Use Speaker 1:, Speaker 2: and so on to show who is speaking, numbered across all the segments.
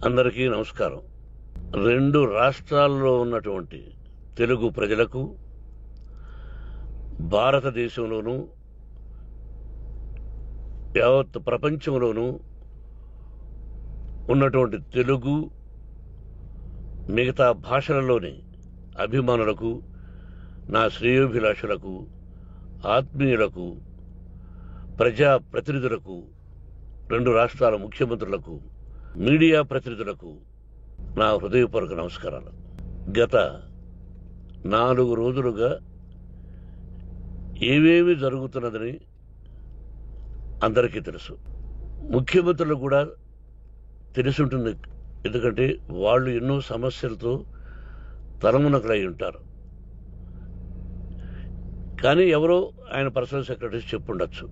Speaker 1: అందరికీ నమస్కారం. రెండు రాష్ట్రాల్లో ఉన్నటువంటి తెలుగు ప్రజలకు, భారతదేశంలోనూ యావత్ ప్రపంచంలోనూ ఉన్నటువంటి తెలుగు మిగతా భాషలలోని అభిమానులకు, నా శ్రేయోభిలాషులకు, ఆత్మీయులకు, ప్రజాప్రతినిధులకు, రెండు రాష్ట్రాల ముఖ్యమంత్రులకు, మీడియా ప్రతినిధులకు నా హృదయపూర్వక నమస్కారాలు. గత 4 రోజులుగా ఏవేమి జరుగుతున్నదని అందరికీ తెలుసు. ముఖ్యమంత్రులు కూడా తెలుసుంటుంది. ఎందుకంటే వాళ్ళు ఎన్నో సమస్యలతో తలమునకలై ఉంటారు. కానీ ఎవరో ఆయన పర్సనల్ సెక్రటరీస్ చెప్పుండొచ్చు.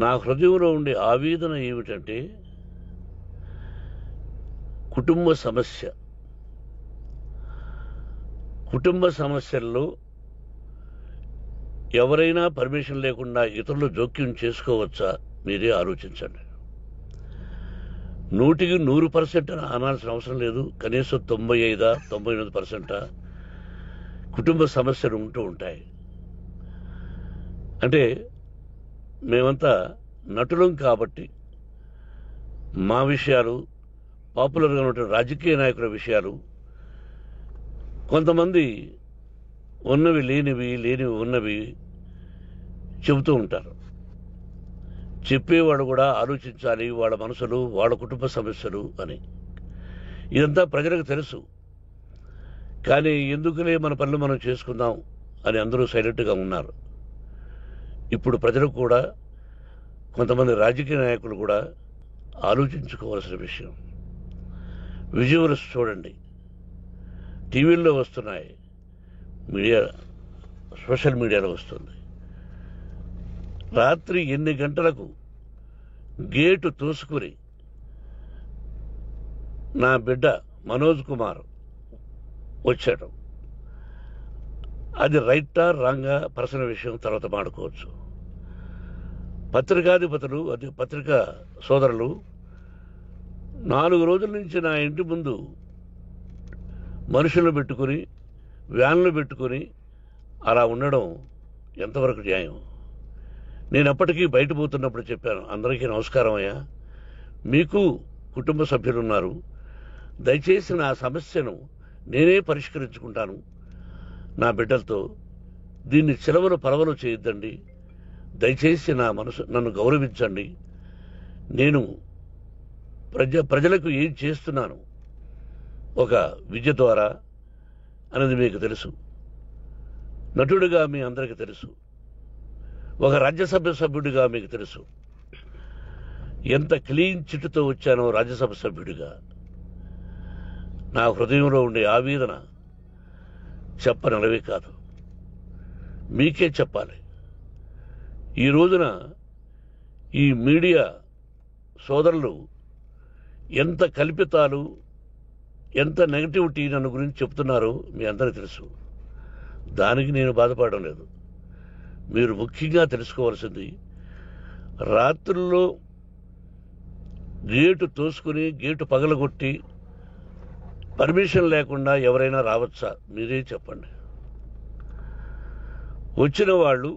Speaker 1: నా హృదయంలో ఉండే ఆవేదన ఏమిటంటే కుటుంబ సమస్యల్లో ఎవరైనా పర్మిషన్ లేకుండా ఇతరులు జోక్యం చేసుకోవచ్చా? మీరే ఆలోచించండి. 100% అనాల్సిన అవసరం లేదు. కనీసం 95-99% కుటుంబ సమస్యలు ఉంటూ ఉంటాయి. అంటే మేమంతా నటులం కాబట్టి మా విషయాలు, పాపులర్గా ఉన్నటువంటి రాజకీయ నాయకుల విషయాలు, కొంతమంది ఉన్నవి లేనివి, లేనివి ఉన్నవి చెబుతూ ఉంటారు. చెప్పేవాడు కూడా ఆలోచించాలి, వాళ్ళ మనసులు, వాళ్ళ కుటుంబ సమస్యలు అని. ఇదంతా ప్రజలకు తెలుసు. కానీ ఎందుకులే మన పనులు మనం చేసుకుందాం అని అందరూ సైలెంట్గా ఉన్నారు. ఇప్పుడు ప్రజలు కూడా, కొంతమంది రాజకీయ నాయకులు కూడా ఆలోచించుకోవాల్సిన విషయం. విజువల్స్ చూడండి, టీవీల్లో వస్తున్నాయి, సోషల్ మీడియాలో వస్తుంది. రాత్రి 8 గంటలకు గేటు తోసుకుని నా బిడ్డ మనోజ్ కుమార్ వచ్చాడు. అది రైటా రాంగా పర్సనల్ విషయం, తర్వాత మాడుకోవచ్చు. పత్రికాధిపతులు, అది పత్రికా సోదరులు 4 రోజుల నుంచి నా ఇంటి ముందు మనుషులను పెట్టుకుని, వ్యాన్లు పెట్టుకుని అలా ఉండడం ఎంతవరకు న్యాయం? నేను అప్పటికీ బయట పోతున్నప్పుడు చెప్పాను, అందరికీ నమస్కారం అయ్యా, మీకు కుటుంబ సభ్యులు ఉన్నారు, దయచేసి నా సమస్యను నేనే పరిష్కరించుకుంటాను నా బిడ్డలతో, దీన్ని చిలవలు పరవలు చేయొద్దండి, దయచేసి నన్ను గౌరవించండి, నేను ప్రజలకు ఏం చేస్తున్నాను ఒక విద్య ద్వారా అనేది మీకు తెలుసు. నటుడిగా మీ అందరికీ తెలుసు. ఒక రాజ్యసభ సభ్యుడిగా మీకు తెలుసు. ఎంత క్లీన్ చిట్టుతో వచ్చానో రాజ్యసభ సభ్యుడిగా. నా హృదయంలో ఉండే ఆవేదన చెప్పనలవే కాదు, మీకే చెప్పాలి. ఈ రోజున ఈ మీడియా సోదరులు ఎంత కల్పితాలు, ఎంత నెగటివిటీ నన్ను గురించి చెప్తున్నారో మీ అందరికీ తెలుసు. దానికి నేను బాధపడడం లేదు. మీరు ముఖ్యంగా తెలుసుకోవాల్సింది, రాత్రుల్లో గేటు తోసుకుని, గేటు పగలగొట్టి పర్మిషన్ లేకుండా ఎవరైనా రావచ్చా? మీరే చెప్పండి. వచ్చిన వాళ్ళు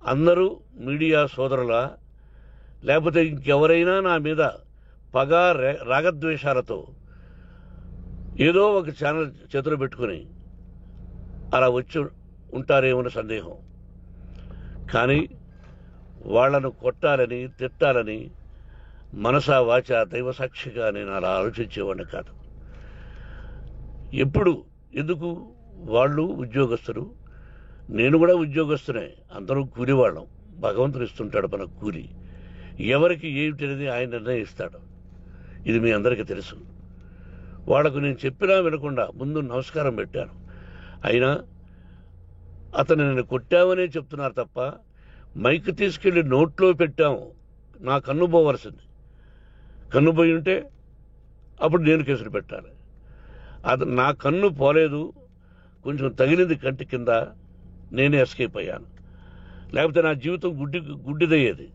Speaker 1: అందరూ మీడియా సోదరులా, లేకపోతే ఇంకెవరైనా నా మీద పగ, రాగద్వేషాలతో ఏదో ఒక ఛానల్ చేతులు పెట్టుకుని అలా వచ్చి ఉంటారేమో సందేహం. కానీ వాళ్లను కొట్టాలని, తిట్టాలని మనసా వాచ దైవసాక్షిగా నేను అలా ఆలోచించేవాడిని కాదు. ఎందుకు? వాళ్ళు ఉద్యోగస్తులు, నేను కూడా ఉద్యోగస్తునే, అందరూ కూలివాళ్ళం. భగవంతుడు ఇస్తుంటాడు మనకు కూలి. ఎవరికి ఏమిటనేది ఆయన నిర్ణయిస్తాడు. ఇది మీ అందరికీ తెలుసు. వాళ్లకు నేను చెప్పినా వినకుండా ముందు నమస్కారం పెట్టాను. అయినా అతను నేను కొట్టామనే చెప్తున్నారు తప్ప, మైక్ తీసుకెళ్లి నోట్లో పెట్టాము, నా కన్ను పోవలసింది. కన్ను పోయి ఉంటే అప్పుడు నేను కేసులు పెట్టాలి. అది నా కన్ను పోలేదు, కొంచెం తగిలింది కంటి కింద, నేనే ఎస్కేప్ అయ్యాను. లేకపోతే నా జీవితం గుడ్డిదయ్యేది.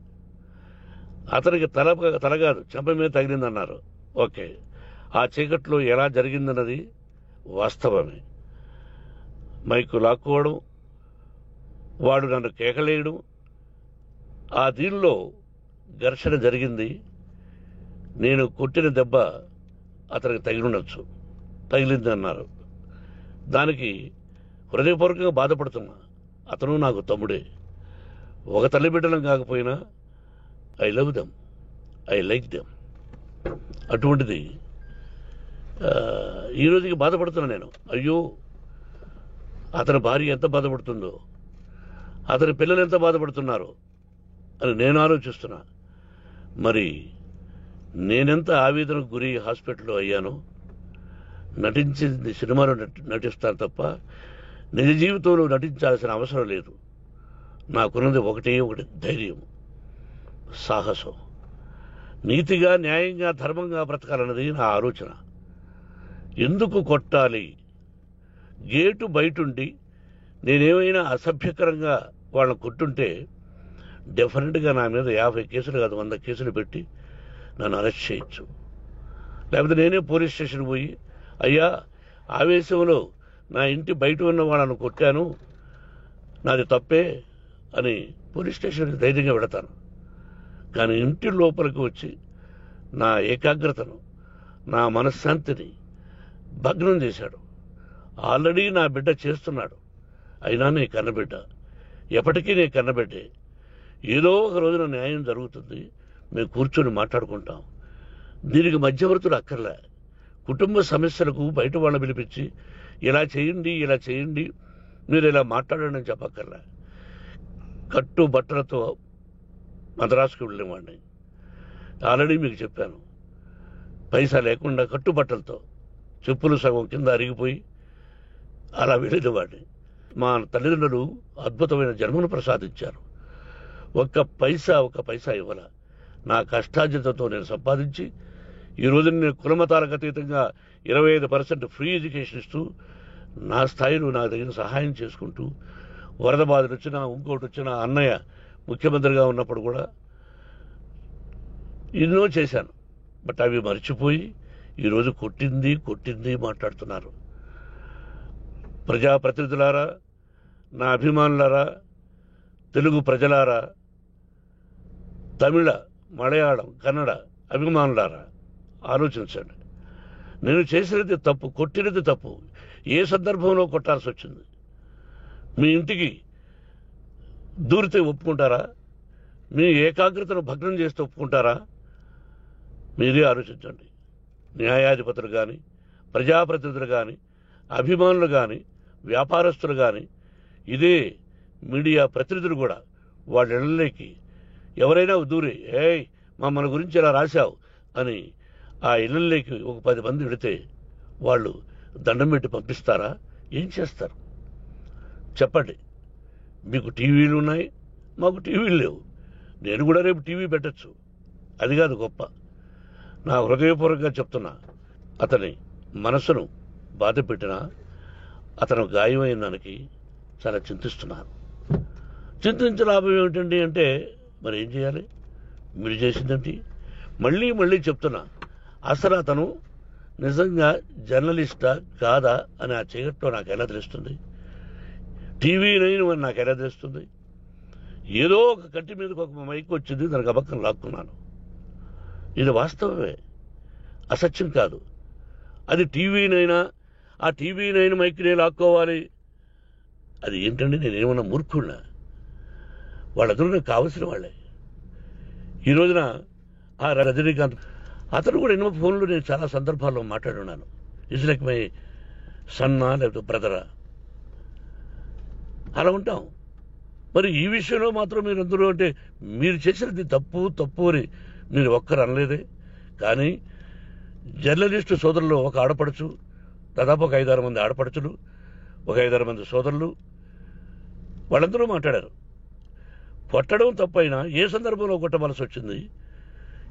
Speaker 1: అతనికి తల కాదు చెంప మీద తగిలిందన్నారు. ఓకే, ఆ చీకట్లో ఎలా జరిగిందన్నది వాస్తవమే. మైకు లాక్కోవడం, వాడు నన్ను కేకలేయడం, ఆ దీనిలో ఘర్షణ జరిగింది. నేను కొట్టిన దెబ్బ అతనికి తగిలింది అన్నారు. దానికి హృదయపూర్వకంగా బాధపడుతున్నా. అతను నాకు తమ్ముడే. ఒక తల్లి బిడ్డలం కాకపోయినా I love them, I like them. అటువంటిది ఈ రోజుకి బాధపడుతున్నా నేను. అయ్యో, అతని భార్య ఎంత బాధపడుతుందో, అతని పిల్లలు ఎంత బాధపడుతున్నారో అని నేను ఆలోచిస్తున్నా. మరి నేనెంత ఆవేదనకు గురి హాస్పిటల్లో అయ్యానో. నటించింది సినిమాలో నటిస్తాను తప్ప నిజ జీవితంలో నటించాల్సిన అవసరం లేదు. నాకున్నది ఒకటి ధైర్యం, సాహసం. నీతిగా, న్యాయంగా, ధర్మంగా బ్రతకాలన్నది నా ఆలోచన. ఎందుకు కొట్టాలి? గేటు బయటుండి నేనేమైనా అసభ్యకరంగా వాళ్ళని కొట్టుంటే డెఫినెట్గా నా మీద 50 కేసులు కాదు 100 కేసులు పెట్టి నన్ను అరెస్ట్ చేయొచ్చు. లేకపోతే నేనే పోలీస్ స్టేషన్ పోయి, అయ్యా ఆవేశంలో నా ఇంటి బయట ఉన్న వాళ్ళను కొట్టాను, నాది తప్పే అని పోలీస్ స్టేషన్కి ధైర్యంగా పెడతాను. కానీ ఇంటి లోపలికి వచ్చి నా ఏకాగ్రతను, నా మనశ్శాంతిని భగ్నం చేశాడు. ఆల్రెడీ నా బిడ్డ చేస్తున్నాడు. అయినా నీ కన్నబిడ్డ, ఎప్పటికీ నీ కన్నబిడ్డే. ఏదో ఒక రోజున న్యాయం జరుగుతుంది, మేము కూర్చొని మాట్లాడుకుంటాం. దీనికి మధ్యవర్తులు అక్కర్లే. కుటుంబ సమస్యలకు బయట వాళ్ళని పిలిపించి ఇలా చేయండి, మీరు ఇలా మాట్లాడండి అని చెప్పక్కర్లే. కట్టు బట్టలతో మద్రాసుకు వెళ్ళేవాడిని. ఆల్రెడీ మీకు చెప్పాను. పైసా లేకుండా కట్టుబట్టలతో, చెప్పులు సగం కింద అరిగిపోయి అలా వెళ్ళేవాడిని. మా తల్లిదండ్రులు అద్భుతమైన జన్మను ప్రసాదించారు. ఒక్క పైసా ఇవ్వాల. నా కష్టార్జితంతో నేను సంపాదించి ఈ రోజు నేను కులమతాలకు అతీతంగా 25% ఫ్రీ ఎడ్యుకేషన్ ఇస్తూ, నా స్థాయిలో నాకు తగిన సహాయం చేసుకుంటూ, వరద బాధలు వచ్చినా ఇంకోటి వచ్చినా అన్నయ్య ముఖ్యమంత్రిగా ఉన్నప్పుడు కూడా ఎన్నో చేశాను. బట్ అవి మర్చిపోయి ఈరోజు కొట్టింది మాట్లాడుతున్నారు. ప్రజాప్రతినిధులారా, నా అభిమానులారా, తెలుగు ప్రజలారా, తమిళ, మలయాళం, కన్నడ అభిమానులారా, ఆలోచించండి. నేను చేసినది తప్పు, కొట్టినది తప్పు. ఏ సందర్భంలో కొట్టాల్సి వచ్చింది? మీ ఇంటికి దూరితే ఒప్పుకుంటారా? మీ ఏకాగ్రతను భగ్నం చేస్తే ఒప్పుకుంటారా? మీరే ఆలోచించండి. న్యాయాధిపతులు కానీ, ప్రజాప్రతినిధులు కానీ, అభిమానులు కానీ, వ్యాపారస్తులు కానీ, ఇదే మీడియా ప్రతినిధులు కూడా వాళ్ళ ఇళ్లలోకి ఎవరైనా దూరి, మన గురించి ఇలా రాశావు అని ఆ ఇళ్లలోకి ఒక 10 మంది వెళితే వాళ్ళు దండం పెట్టి పంపిస్తారా? ఏం చేస్తారు చెప్పండి. మీకు టీవీలు ఉన్నాయి, మాకు టీవీలు లేవు. నేను కూడా రేపు టీవీ పెట్టచ్చు. అది కాదు గొప్ప. నా హృదయపూర్వకంగా చెప్తున్నా, అతని మనసును బాధ పెట్టినా అతను గాయమైన దానికి చాలా చింతిస్తున్నాను. చింతించే లాభం ఏమిటండి అంటే, మరి ఏం చేయాలి? మీరు చేసిందేంటి? మళ్ళీ చెప్తున్నా, అసలు అతను నిజంగా జర్నలిస్టా కాదా అని ఆ చీకట్లో నాకు ఎలా తెలుస్తుంది? టీవీ 9 అని నాకు ఎలా తెలుస్తుంది? ఏదో ఒక కంటి మీదకి ఒక మైక్ వచ్చింది, దానికి అబక్కం లాక్కున్నాను. ఇది వాస్తవమే, అసత్యం కాదు. అది టీవీ 9, ఆ టీవీ 9 మైక్నే లాక్కోవాలి. అది ఏంటండి? నేనేమన్నా మూర్ఖుడినా? వాళ్ళందరూ నాకు కావలసిన వాళ్ళే. ఈ రోజున ఆ రజనీకాంత్ అతను కూడా ఎన్నో ఫోన్లు నేను చాలా సందర్భాల్లో మాట్లాడున్నాను. ఇట్స్ లైక్ మై సన్నా లేకపోతే బ్రదరా, అలా ఉంటాం. మరి ఈ విషయంలో మాత్రం మీరు అందరూ అంటే మీరు చేసినది తప్పు అని మీరు ఒక్కరు అనలేదే. కానీ జర్నలిస్టు సోదరులు ఒక ఆడపడుచు, దాదాపు ఒక 5-6 మంది ఆడపడుచులు, ఒక 5-6 మంది సోదరులు, వాళ్ళందరూ మాట్లాడారు. కొట్టడం తప్పైనా ఏ సందర్భంలో కొట్టవలసి వచ్చింది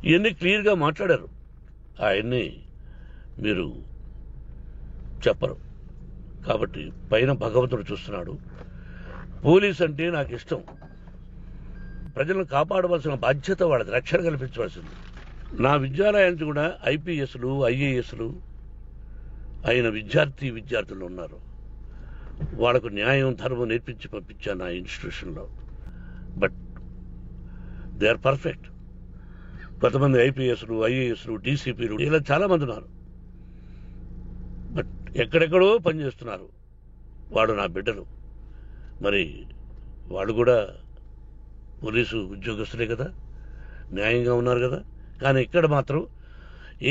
Speaker 1: ఇవన్నీ క్లియర్గా మాట్లాడారు. ఆయన్ని మీరు చెప్పరు. కాబట్టి పైన భగవంతుడు చూస్తున్నాడు. పోలీస్ అంటే నాకు ఇష్టం. ప్రజలను కాపాడవలసిన బాధ్యత వాళ్ళది, రక్షణ కల్పించవలసింది. నా విద్యాలయానికి కూడా ఐపీఎస్లు ఐఏఎస్లు అయిన విద్యార్థులు ఉన్నారు. వాళ్ళకు న్యాయం ధర్మం నేర్పించి పంపించాను నా ఇన్స్టిట్యూషన్లో. But they are perfect. కొంతమంది ఐపీఎస్లు ఐఏఎస్లు డీసీపీలు ఇలా చాలామంది ఉన్నారు. బట్ ఎక్కడెక్కడో పనిచేస్తున్నారు. వాడు నా బిడ్డలు, మరి వాళ్ళు కూడా పోలీసు ఉద్యోగస్తులే కదా, న్యాయంగా ఉన్నారు కదా. కానీ ఇక్కడ మాత్రం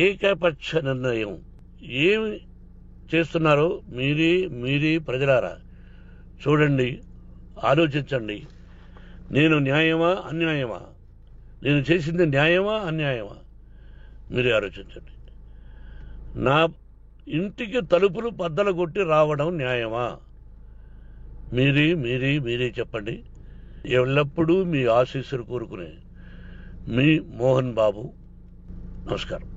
Speaker 1: ఏకపక్ష నిర్ణయం ఏమి చేస్తున్నారో మీరే ప్రజలారా చూడండి, ఆలోచించండి. నేను న్యాయమా అన్యాయమా, నేను చేసింది న్యాయమా అన్యాయమా మీరే ఆలోచించండి. నా ఇంటికి తలుపులు బద్దలు కొట్టి రావడం న్యాయమా? మీరే చెప్పండి. ఎల్లప్పుడూ మీ ఆశీస్సులు కోరుకునే మీ మోహన్ బాబు. నమస్కారం.